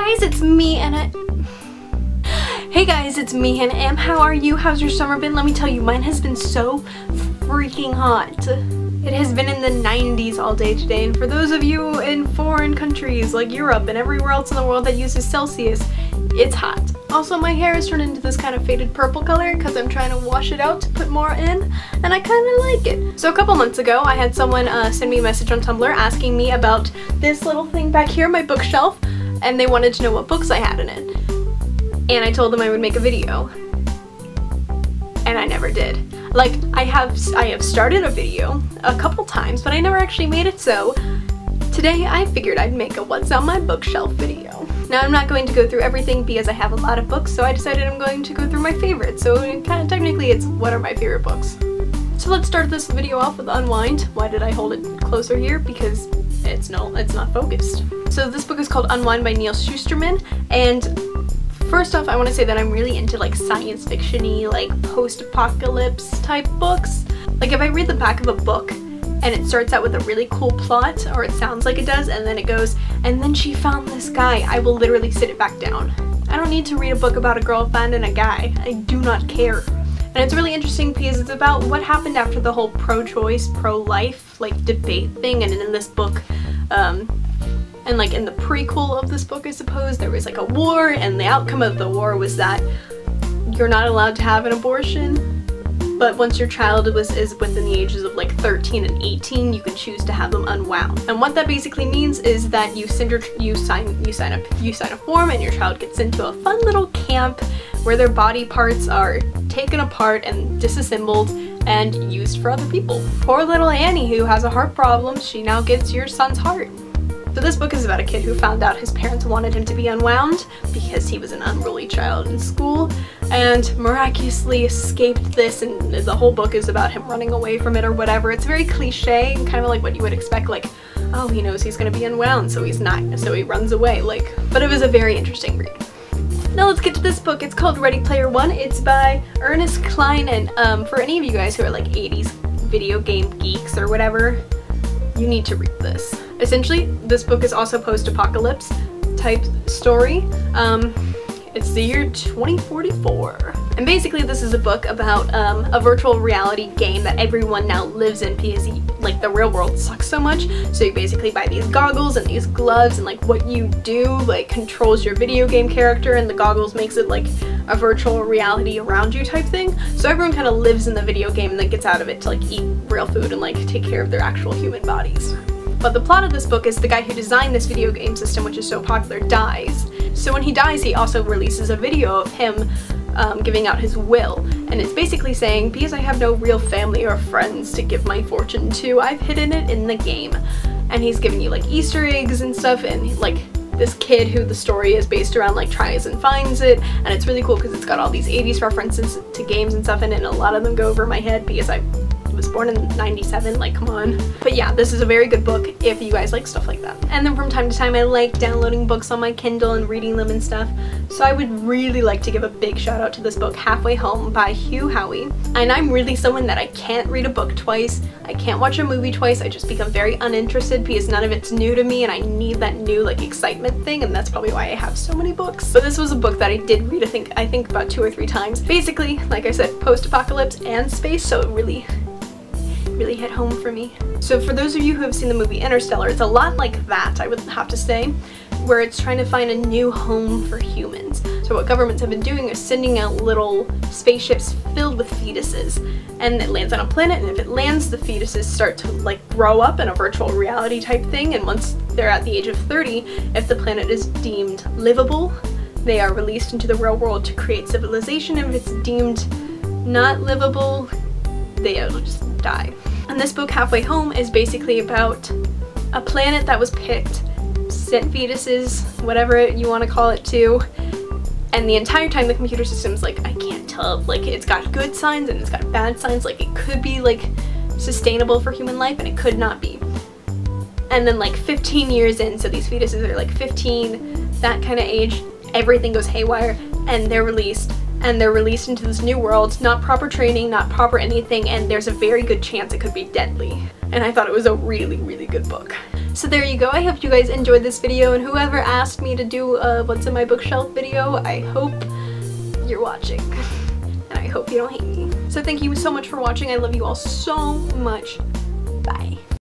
guys, it's me and Hey guys, it's me and Am. How are you? How's your summer been? Let me tell you, mine has been so freaking hot. It has been in the 90s all day today, and for those of you in foreign countries like Europe and everywhere else in the world that uses Celsius, it's hot. Also, my hair has turned into this kind of faded purple color because I'm trying to wash it out to put more in, and I kind of like it. So a couple months ago, I had someone send me a message on Tumblr asking me about this little thing back here, my bookshelf, and they wanted to know what books I had in it. And I told them I would make a video, and I never did. Like, I have started a video a couple times, but I never actually made it, so today I figured I'd make a what's on my bookshelf video. Now, I'm not going to go through everything because I have a lot of books, so I decided I'm going to go through my favorites. So kind of technically it's what are my favorite books. So let's start this video off with Unwind. Why did I hold it closer here? Because it's not focused. So this book is called Unwind by Neal Shusterman, and first off, I want to say that I'm really into like science fiction-y, like post-apocalypse type books. Like if I read the back of a book and it starts out with a really cool plot, or it sounds like it does, and then it goes, and then she found this guy, I will literally sit it back down. I don't need to read a book about a girl finding a guy. I do not care. And it's really interesting because it's about what happened after the whole pro-choice, pro-life like debate thing, and in this book, and like in the prequel of this book, I suppose, there was like a war, and the outcome of the war was that you're not allowed to have an abortion, but once your child is within the ages of like 13 and 18, you can choose to have them unwound. And what that basically means is that you sign a form, and your child gets into a fun little camp where their body parts are taken apart and disassembled and used for other people. Poor little Annie, who has a heart problem, she now gets your son's heart. So this book is about a kid who found out his parents wanted him to be unwound because he was an unruly child in school, and miraculously escaped this, and the whole book is about him running away from it or whatever. It's very cliche, kind of like what you would expect, like, oh, he knows he's gonna be unwound, so he's not, so he runs away, like, but it was a very interesting read. Now let's get to this book. It's called Ready Player One. It's by Ernest Cline, and for any of you guys who are like 80s video game geeks or whatever, you need to read this. Essentially, this book is also post-apocalypse type story. It's the year 2044. And basically this is a book about a virtual reality game that everyone now lives in because like the real world sucks so much. So you basically buy these goggles and these gloves, and like what you do like controls your video game character, and the goggles makes it like a virtual reality around you type thing. So everyone kind of lives in the video game and then gets out of it to like eat real food and like take care of their actual human bodies. But the plot of this book is the guy who designed this video game system, which is so popular, dies. So when he dies, he also releases a video of him giving out his will. And it's basically saying, because I have no real family or friends to give my fortune to, I've hidden it in the game. And he's giving you like Easter eggs and stuff, and like this kid who the story is based around like tries and finds it, and it's really cool because it's got all these 80s references to games and stuff in it, and a lot of them go over my head because I was born in 97, like come on. But yeah, this is a very good book if you guys like stuff like that. And then from time to time I like downloading books on my Kindle and reading them and stuff, so I would really like to give a big shout out to this book, Halfway Home by Hugh Howey. And I'm really someone that I can't read a book twice, I can't watch a movie twice, I just become very uninterested because none of it's new to me, and I need that new like excitement thing, and that's probably why I have so many books. But this was a book that I did read I think about 2 or 3 times. Basically, like I said, post-apocalypse and space, so it really hit home for me. So for those of you who have seen the movie Interstellar, it's a lot like that, I would have to say, where it's trying to find a new home for humans. So what governments have been doing is sending out little spaceships filled with fetuses, and it lands on a planet, and if it lands, the fetuses start to like grow up in a virtual reality type thing, and once they're at the age of 30, if the planet is deemed livable, they are released into the real world to create civilization. If it's deemed not livable, they'll just die. And this book, Halfway Home, is basically about a planet that was picked, sent fetuses, whatever you want to call it, to, and the entire time the computer system's like, I can't tell, like it's got good signs and it's got bad signs, like it could be like sustainable for human life and it could not be. And then like 15 years in, so these fetuses are like 15, that kind of age, everything goes haywire, and they're released. And they're released into this new world, not proper training, not proper anything, and there's a very good chance it could be deadly. And I thought it was a really, really good book. So there you go. I hope you guys enjoyed this video, and whoever asked me to do a what's in my bookshelf video, I hope you're watching. And I hope you don't hate me. So thank you so much for watching. I love you all so much. Bye.